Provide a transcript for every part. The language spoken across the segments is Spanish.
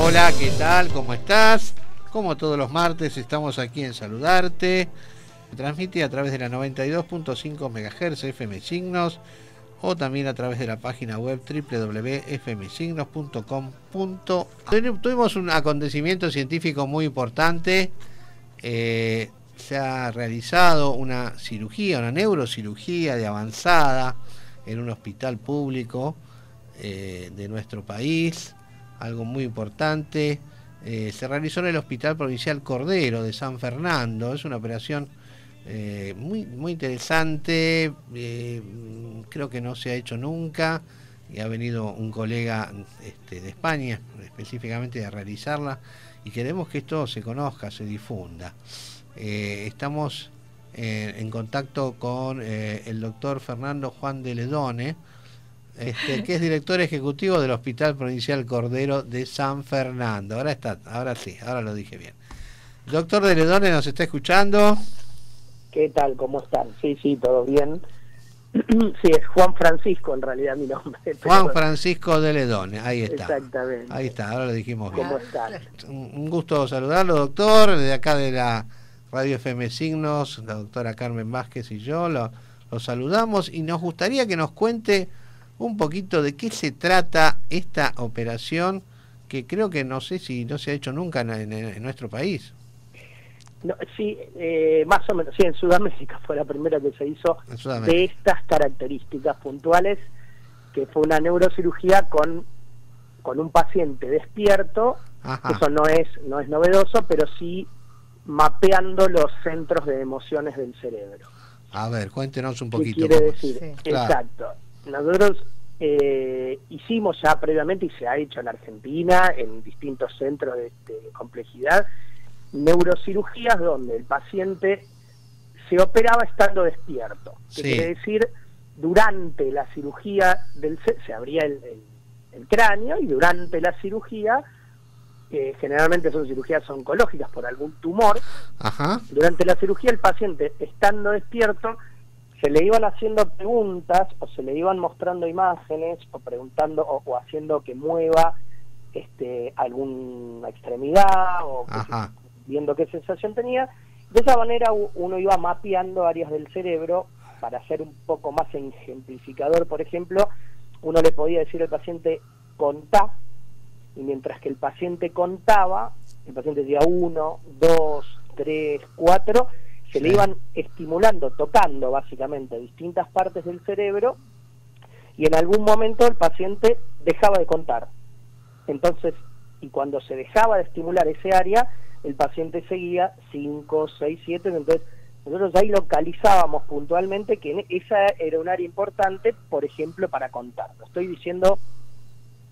Hola, ¿qué tal? ¿Cómo estás? Como todos los martes estamos aquí en Saludarte. Se transmite a través de la 92.5 MHz FM Signos o también a través de la página web www.fmsignos.com.ar. Tuvimos un acontecimiento científico muy importante. Se ha realizado una cirugía, una neurocirugía de avanzada en un hospital público de nuestro país. Algo muy importante. Se realizó en el Hospital Provincial Cordero de San Fernando. Es una operación muy interesante. Creo que no se ha hecho nunca y ha venido un colega de España específicamente a realizarla y queremos que esto se conozca, se difunda. Estamos en contacto con el doctor Fernando Juan de Ledone, que es director ejecutivo del Hospital Provincial Cordero de San Fernando. Ahora sí, ahora lo dije bien. Doctor de Ledone, ¿nos está escuchando? ¿Qué tal? ¿Cómo están? Sí, todo bien. Sí, es Juan Francisco en realidad mi nombre. Juan Francisco de Ledone, ahí está. Exactamente. Ahí está, ahora lo dijimos bien. ¿Cómo están? Un gusto saludarlo, doctor, desde acá de la Radio FM Signos, la doctora Carmen Vázquez y yo lo saludamos y nos gustaría que nos cuente un poquito de qué se trata esta operación que creo que no sé si no se ha hecho nunca en nuestro país. No, sí, más o menos, sí, en Sudamérica fue la primera que se hizo de estas características puntuales, que fue una neurocirugía con un paciente despierto. Ajá. Eso no es novedoso, pero sí mapeando los centros de emociones del cerebro. A ver, cuéntenos un poquito. ¿Qué quiere decir? Sí. Exacto. Nosotros hicimos ya previamente, y se ha hecho en Argentina, en distintos centros de complejidad, neurocirugías donde el paciente se operaba estando despierto. ¿Qué quiere decir? Durante la cirugía se abría el cráneo y durante la cirugía, generalmente son cirugías oncológicas por algún tumor. Ajá. Durante la cirugía el paciente estando despierto se le iban haciendo preguntas o se le iban mostrando imágenes o preguntando o haciendo que mueva alguna extremidad o viendo qué sensación tenía. De esa manera uno iba mapeando áreas del cerebro. Para ser un poco más ejemplificador, por ejemplo, uno le podía decir al paciente contá, y mientras que el paciente contaba, el paciente decía 1, 2, 3, 4, se le iban estimulando, tocando básicamente distintas partes del cerebro, y en algún momento el paciente dejaba de contar. Entonces, y cuando se dejaba de estimular ese área, el paciente seguía 5, 6, 7, entonces nosotros ahí localizábamos puntualmente que esa era un área importante, por ejemplo, para contar. Lo estoy diciendo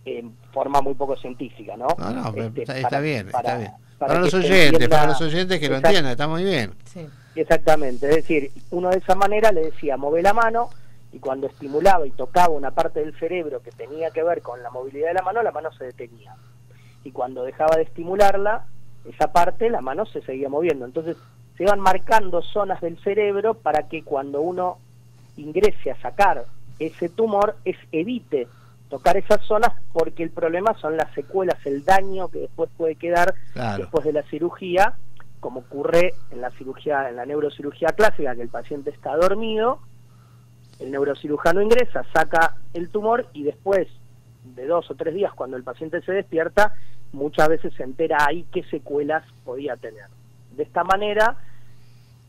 en forma muy poco científica, ¿no? No, está bien. Para los oyentes que lo entiendan, está muy bien. Sí. Exactamente, es decir, uno de esa manera le decía, move la mano, y cuando estimulaba y tocaba una parte del cerebro que tenía que ver con la movilidad de la mano se detenía. Y cuando dejaba de estimularla, esa parte, la mano se seguía moviendo. Entonces, se iban marcando zonas del cerebro para que cuando uno ingrese a sacar ese tumor, evite tocar esas zonas, porque el problema son las secuelas, el daño que después puede quedar después de la cirugía, como ocurre en la neurocirugía clásica, que el paciente está dormido, el neurocirujano ingresa, saca el tumor y después de 2 o 3 días, cuando el paciente se despierta, muchas veces se entera ahí qué secuelas podía tener. De esta manera,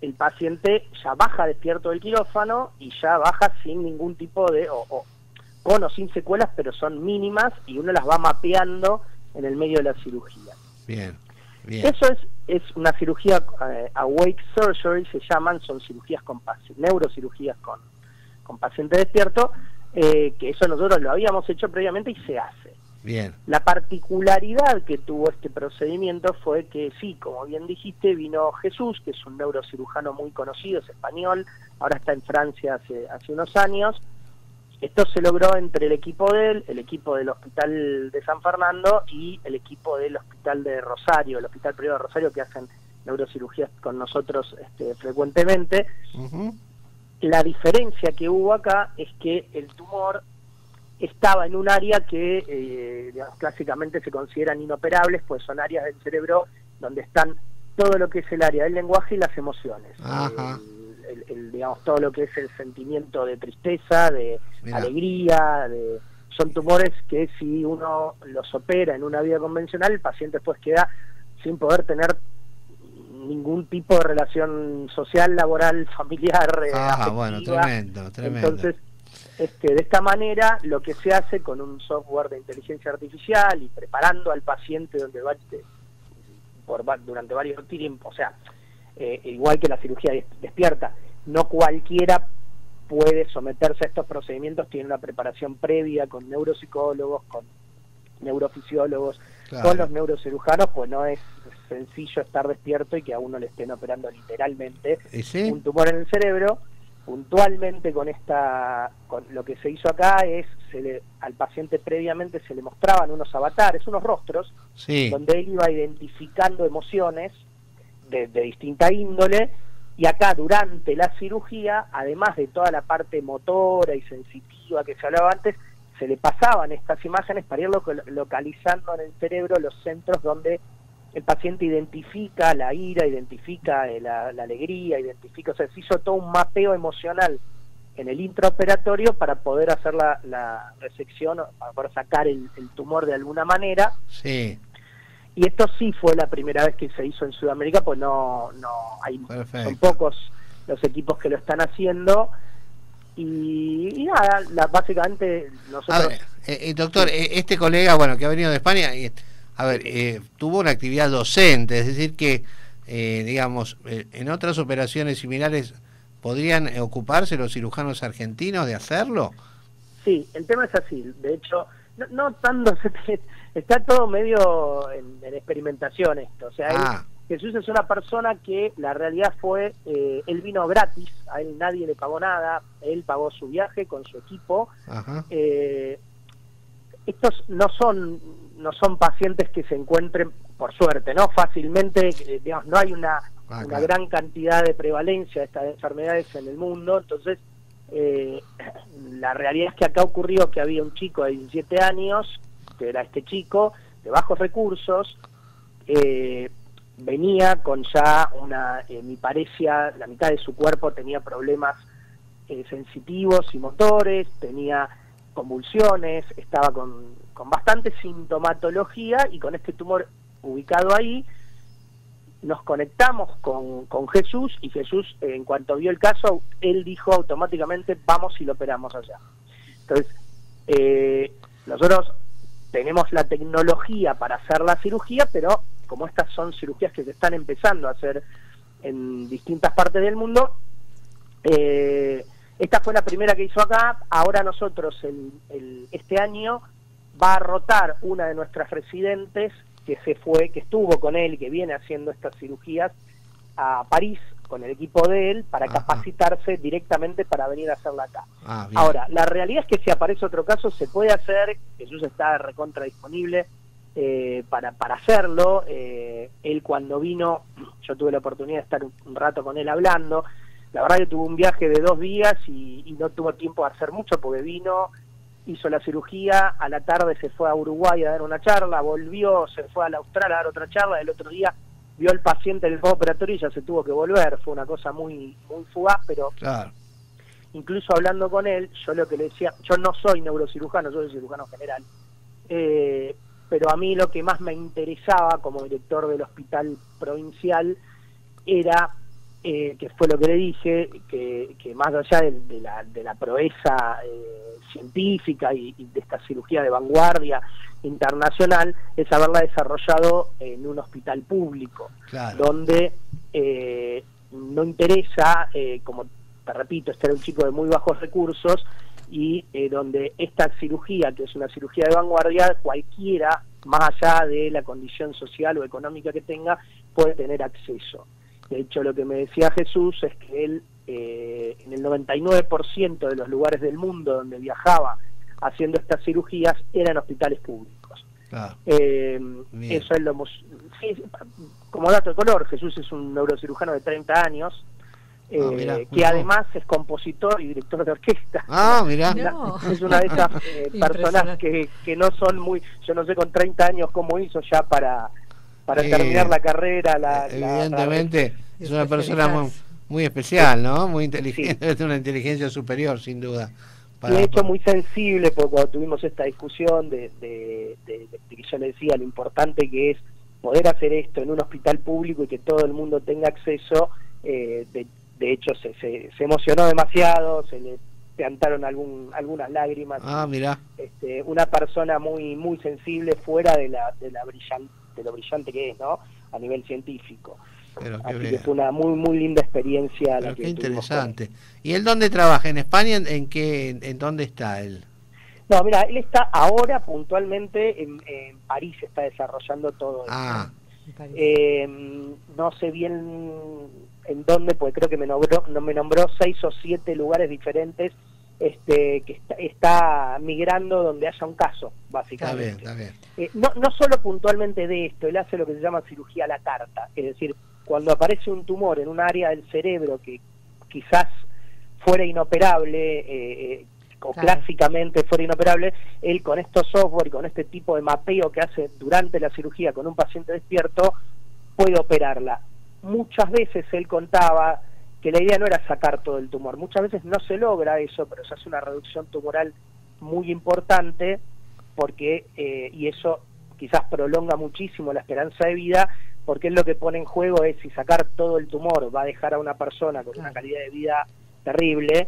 el paciente ya baja despierto del quirófano y ya baja sin ningún tipo de, con o sin secuelas, pero son mínimas y uno las va mapeando en el medio de la cirugía. Bien. Eso es una cirugía awake surgery, se llaman, son cirugías neurocirugías con paciente despierto, que eso nosotros lo habíamos hecho previamente y se hace. Bien. La particularidad que tuvo este procedimiento fue que sí, como bien dijiste, vino Jesús, que es un neurocirujano muy conocido, es español, ahora está en Francia hace unos años. Esto se logró entre el equipo el equipo del Hospital de San Fernando y el equipo del Hospital de Rosario, el Hospital Privado de Rosario, que hacen neurocirugías con nosotros frecuentemente. La diferencia que hubo acá es que el tumor estaba en un área que digamos, clásicamente se consideran inoperables, pues son áreas del cerebro donde están todo lo que es el área del lenguaje y las emociones. Digamos, todo lo que es el sentimiento de tristeza, de alegría, son tumores que si uno los opera en una vida convencional, el paciente después queda sin poder tener ningún tipo de relación social, laboral, familiar, afectiva. Bueno, tremendo. Entonces, de esta manera, lo que se hace con un software de inteligencia artificial y preparando al paciente donde va durante varios tiempos, o sea, igual que la cirugía despierta, no cualquiera puede someterse a estos procedimientos, tiene una preparación previa con neuropsicólogos, con neurofisiólogos, con los neurocirujanos, pues no es sencillo estar despierto y que a uno le estén operando literalmente un tumor en el cerebro. Puntualmente con lo que se hizo acá es, al paciente previamente se le mostraban unos avatares, unos rostros, donde él iba identificando emociones de distinta índole, y acá durante la cirugía, además de toda la parte motora y sensitiva que se hablaba antes, se le pasaban estas imágenes para ir localizando en el cerebro los centros donde el paciente identifica la ira, identifica la alegría, o sea, se hizo todo un mapeo emocional en el intraoperatorio para poder hacer la resección, para poder sacar el tumor de alguna manera. Sí. Y esto sí fue la primera vez que se hizo en Sudamérica, pues son pocos los equipos que lo están haciendo. Y nada, básicamente nosotros... A ver, doctor, este colega, bueno, que ha venido de España, tuvo una actividad docente, es decir que, digamos, en otras operaciones similares, ¿podrían ocuparse los cirujanos argentinos de hacerlo? Sí, el tema es así, de hecho, no tanto, está todo medio en experimentación esto, o sea, Jesús es una persona que la realidad fue, él vino gratis, a él nadie le pagó nada, él pagó su viaje con su equipo. Estos no son pacientes que se encuentren, por suerte, ¿no? Fácilmente, digamos, no hay una gran cantidad de prevalencia de estas enfermedades en el mundo, entonces la realidad es que acá ocurrió que había un chico de 17 años, que era este chico, de bajos recursos, venía con ya me parecía, la mitad de su cuerpo tenía problemas sensitivos y motores, tenía convulsiones, estaba con bastante sintomatología, y con este tumor ubicado ahí, nos conectamos con Jesús, y Jesús, en cuanto vio el caso, él dijo automáticamente, vamos y lo operamos allá. Entonces, nosotros tenemos la tecnología para hacer la cirugía, pero como estas son cirugías que se están empezando a hacer en distintas partes del mundo, esta fue la primera que hizo acá. Ahora nosotros, este año, va a rotar una de nuestras residentes que estuvo con él y que viene haciendo estas cirugías a París con el equipo de él para capacitarse directamente para venir a hacerla acá. Ahora, la realidad es que si aparece otro caso se puede hacer, Jesús está recontra disponible para hacerlo. Él cuando vino, yo tuve la oportunidad de estar un rato con él hablando. La verdad que tuvo un viaje de 2 días y no tuvo tiempo de hacer mucho porque vino, hizo la cirugía, a la tarde se fue a Uruguay a dar una charla, volvió, se fue a la Australia a dar otra charla, el otro día vio al paciente en el postoperatorio y ya se tuvo que volver. Fue una cosa muy fugaz, pero incluso hablando con él, yo lo que le decía, yo no soy neurocirujano, yo soy cirujano general, pero a mí lo que más me interesaba como director del hospital provincial era, que fue lo que le dije, que más allá de la proeza científica y de esta cirugía de vanguardia internacional, es haberla desarrollado en un hospital público, donde no interesa, como te repito, este era un chico de muy bajos recursos, y donde esta cirugía, que es una cirugía de vanguardia, cualquiera, más allá de la condición social o económica que tenga, puede tener acceso. De hecho, lo que me decía Jesús es que él, en el 99% de los lugares del mundo donde viajaba haciendo estas cirugías, eran hospitales públicos. Eso es como dato de color, Jesús es un neurocirujano de 30 años, que además es compositor y director de orquesta. Mirá. No. Es una de esas personas que no son muy, yo no sé con 30 años cómo hizo ya para terminar la carrera. Evidentemente es una persona muy especial, ¿no? Muy inteligente, sí. Una inteligencia superior, sin duda. Y de hecho muy sensible, porque cuando tuvimos esta discusión de que yo le decía lo importante que es poder hacer esto en un hospital público y que todo el mundo tenga acceso, de hecho se emocionó demasiado, se le piantaron algunas lágrimas. Mirá. Una persona muy sensible fuera de lo brillante que es, ¿no? A nivel científico. Así que fue una muy linda experiencia. Pero qué interesante. ¿Y él dónde trabaja? ¿En España? ¿En dónde está él? No, mira, él está ahora puntualmente en París, está desarrollando todo esto. No sé bien en dónde, porque creo que me nombró 6 o 7 lugares diferentes que está migrando donde haya un caso, básicamente. Está bien. No solo puntualmente de esto, él hace lo que se llama cirugía a la carta, es decir, cuando aparece un tumor en un área del cerebro que quizás fuera inoperable, o clásicamente fuera inoperable, él con estos software y con este tipo de mapeo que hace durante la cirugía con un paciente despierto, puede operarla. Muchas veces él contaba que la idea no era sacar todo el tumor, muchas veces no se logra eso, pero se hace una reducción tumoral muy importante, porque y eso quizás prolonga muchísimo la esperanza de vida, porque él lo que pone en juego es si sacar todo el tumor va a dejar a una persona con una calidad de vida terrible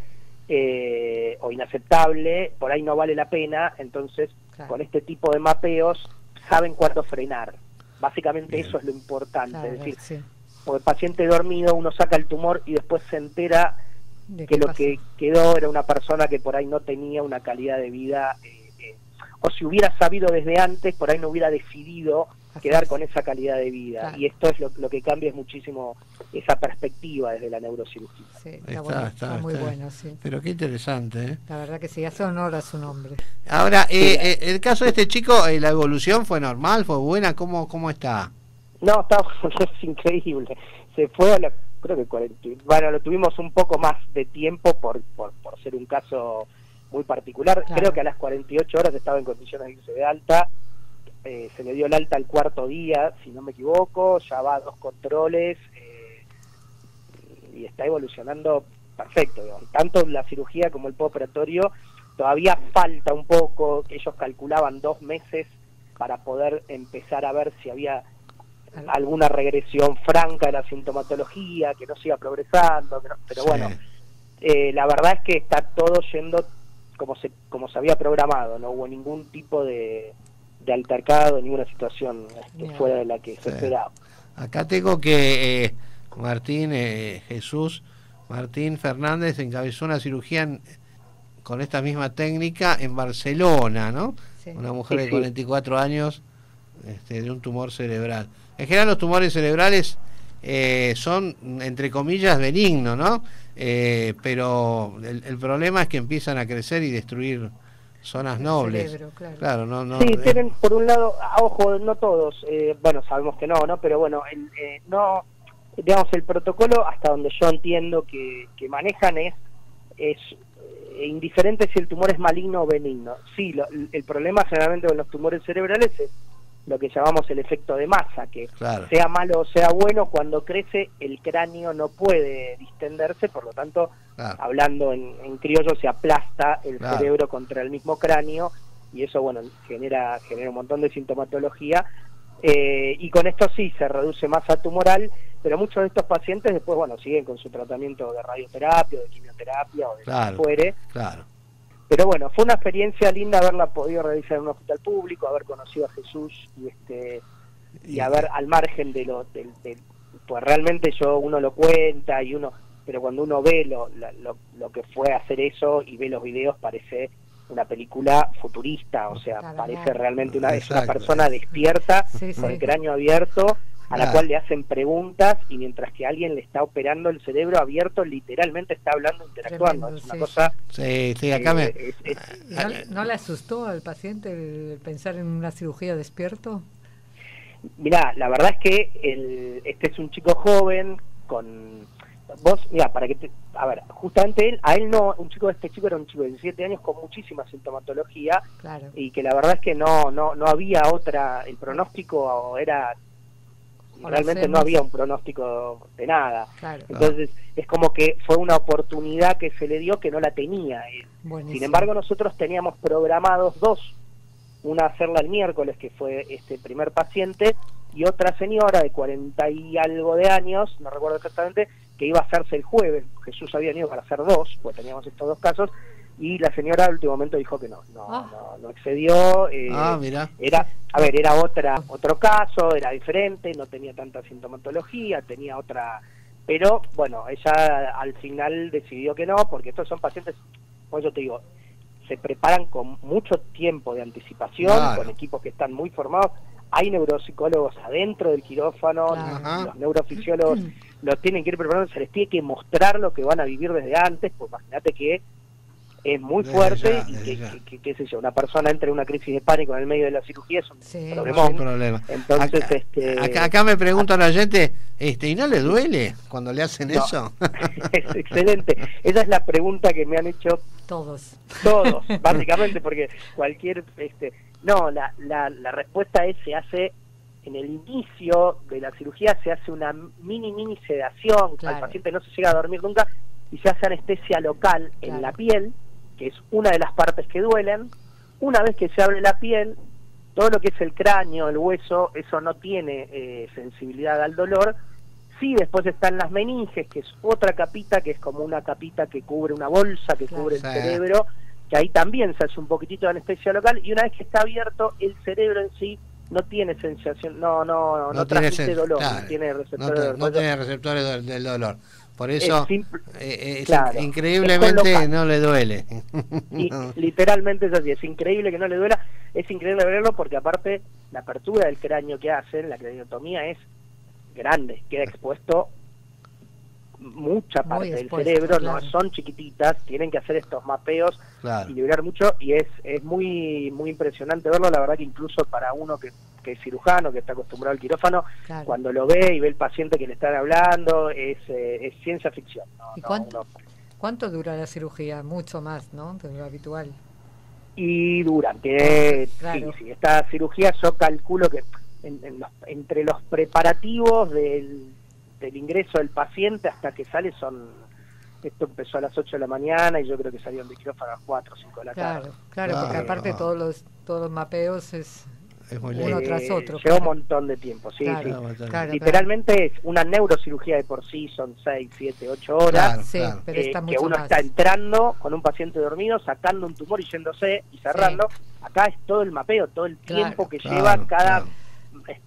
o inaceptable, por ahí no vale la pena. Entonces con este tipo de mapeos saben cuándo frenar, básicamente. Eso es lo importante, es decir, porque el paciente dormido uno saca el tumor y después se entera que lo que quedó era una persona que por ahí no tenía una calidad de vida, o si hubiera sabido desde antes, por ahí no hubiera decidido quedar con esa calidad de vida. Y esto es lo que cambia es muchísimo esa perspectiva desde la neurocirugía. Sí, está muy bueno, sí. Pero qué interesante, ¿eh? La verdad que sí, hace honor a su nombre. Ahora, el caso de este chico, ¿la evolución fue normal, fue buena? ¿Cómo está? No, es increíble. Se fue creo que 40, bueno, lo tuvimos un poco más de tiempo por ser un caso muy particular. Creo que a las 48 horas estaba en condiciones de irse de alta. Se le dio el alta al 4.º día, si no me equivoco, ya va a 2 controles y está evolucionando perfecto, digamos. Tanto la cirugía como el postoperatorio. Todavía falta un poco, ellos calculaban 2 meses para poder empezar a ver si había alguna regresión franca de la sintomatología, que no siga progresando, pero bueno, la verdad es que está todo yendo como se había programado, no hubo ningún tipo de altercado, ninguna situación fuera de la que se esperaba. Acá tengo que Martín Fernández encabezó una cirugía con esta misma técnica en Barcelona, ¿no? Sí. Una mujer de 44 años de un tumor cerebral. En general los tumores cerebrales son, entre comillas, benignos, ¿no? Pero el problema es que empiezan a crecer y destruir zonas nobles. Cerebro, claro, no. Sí, tienen por un lado, ojo, no todos, bueno, sabemos que no, pero bueno, no, digamos, el protocolo, hasta donde yo entiendo que manejan es indiferente si el tumor es maligno o benigno. Sí, el problema generalmente con los tumores cerebrales es lo que llamamos el efecto de masa, que sea malo o sea bueno, cuando crece el cráneo no puede distenderse, por lo tanto, hablando en criollo, se aplasta el cerebro contra el mismo cráneo, y eso, bueno, genera un montón de sintomatología, y con esto sí se reduce masa tumoral, pero muchos de estos pacientes después, bueno, siguen con su tratamiento de radioterapia o de quimioterapia o de lo que fuere. Pero bueno, fue una experiencia linda haberla podido realizar en un hospital público, haber conocido a Jesús y haber, al margen de pues realmente uno lo cuenta pero cuando uno ve lo que fue hacer eso y ve los videos, parece una película futurista, o sea, parece realmente una persona despierta, con el cráneo abierto, a la cual le hacen preguntas, y mientras que alguien le está operando el cerebro abierto, literalmente está hablando, interactuando. Tremendo, es una cosa... Sí, acá ¿No le asustó al paciente el pensar en una cirugía despierto? Mirá, la verdad es que este es un chico joven, con vos, mira, a ver, justamente este chico era un chico de 17 años con muchísima sintomatología, claro, y que la verdad es que no había otra, el pronóstico era, realmente no había un pronóstico de nada. Claro. Entonces es como que fue una oportunidad que se le dio que no la tenía él. Buenísimo. Sin embargo, nosotros teníamos programados dos, una hacerla el miércoles, que fue este primer paciente, y otra señora de 40 y algo de años, no recuerdo exactamente, que iba a hacerse el jueves. Jesús había venido para hacer dos, pues teníamos estos dos casos, y la señora al último momento dijo que no excedió. Mira. Era otro caso, era diferente, no tenía tanta sintomatología, tenía otra, pero bueno, ella al final decidió que no, porque estos son pacientes, pues yo te digo, se preparan con mucho tiempo de anticipación, claro, con equipos que están muy formados. Hay neuropsicólogos adentro del quirófano, claro, los neurofisiólogos los tienen que ir preparando, se les tiene que mostrar lo que van a vivir desde antes, pues imagínate que es muy fuerte, y qué sé yo, una persona entra en una crisis de pánico en el medio de la cirugía, es un problema. Entonces, acá me pregunta la gente, ¿y no le duele cuando le hacen eso? Es excelente. Esa es la pregunta que me han hecho todos, básicamente, porque cualquier la respuesta es: se hace en el inicio de la cirugía, se hace una mini sedación, claro, al paciente no se llega a dormir nunca, y se hace anestesia local en la piel, que es una de las partes que duelen. Una vez que se abre la piel, todo lo que es el cráneo, el hueso, eso no tiene sensibilidad al dolor. Sí, después están las meninges, que es otra capita, que es como una capita que cubre, una bolsa que cubre el cerebro, que ahí también se hace un poquitito de anestesia local, y una vez que está abierto, el cerebro en sí no tiene sensación, no transmite dolor, claro, no tiene receptores no tiene receptores del dolor. Por eso increíblemente es no le duele. Y literalmente es así, es increíble que no le duela, es increíble verlo, porque aparte la apertura del cráneo que hacen, la craniotomía, es grande, queda expuesto mucha parte del cerebro, claro, no son chiquititas, tienen que hacer estos mapeos, claro, y liberar mucho, y es muy impresionante verlo. La verdad que incluso para uno que es cirujano, que está acostumbrado al quirófano, claro, cuando lo ve y ve el paciente que le están hablando, es ciencia ficción. ¿Y cuánto dura la cirugía? Mucho más, ¿no?, de lo habitual. Y durante, claro, sí, esta cirugía yo calculo que entre los preparativos del ingreso del paciente hasta que sale esto empezó a las 8 de la mañana, y yo creo que salieron de quirófano a las 4 o 5 de la tarde. Claro, porque aparte todos los mapeos es uno tras otro. Lleva un montón de tiempo, sí, claro, sí. Claro, literalmente es una neurocirugía de por sí, son 6, 7, 8 horas, claro, pero está que uno más. Está entrando con un paciente dormido, sacando un tumor y yéndose y cerrando. Acá es todo el mapeo, todo el tiempo que lleva cada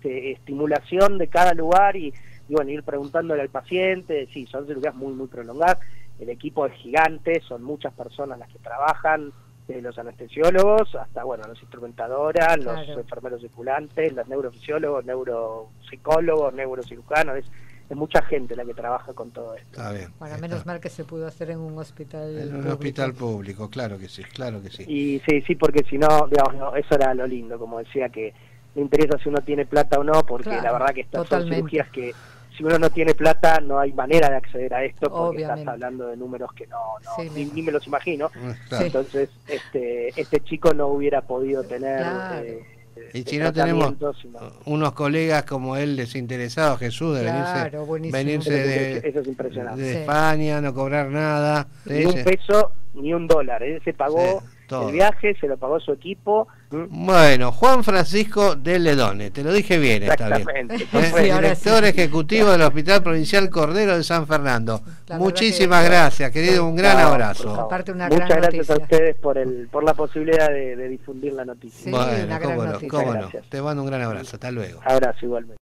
estimulación de cada lugar, y bueno, ir preguntándole al paciente. Sí, son cirugías muy prolongadas, el equipo es gigante, son muchas personas las que trabajan, desde los anestesiólogos hasta, bueno, los instrumentadoras, claro, los enfermeros circulantes, los neurofisiólogos, neuropsicólogos, neurocirujanos, es mucha gente la que trabaja con todo esto. Está bien. Bueno, menos mal que se pudo hacer en un hospital público. En un hospital público, claro que sí. Y sí, porque si no, digamos, eso era lo lindo, como decía, que no interesa si uno tiene plata o no, porque la verdad que estas son cirugías que, si uno no tiene plata, no hay manera de acceder a esto, porque estás hablando de números que ni me los imagino. Claro. Entonces, este chico no hubiera podido tener... y si no tenemos unos colegas como él desinteresados, Jesús, de venirse eso es impresionante, de España, no cobrar nada. Ni un peso, ni un dólar. Él se pagó el viaje, se lo pagó su equipo. Bueno, Juan Francisco de Ledone, te lo dije bien esta vez. Director ejecutivo del Hospital Provincial Cordero de San Fernando. Muchísimas gracias, querido, un gran abrazo. Muchas gracias a ustedes por la posibilidad de difundir la noticia. Bueno, cómo no. Te mando un gran abrazo, hasta luego. Abrazo igualmente.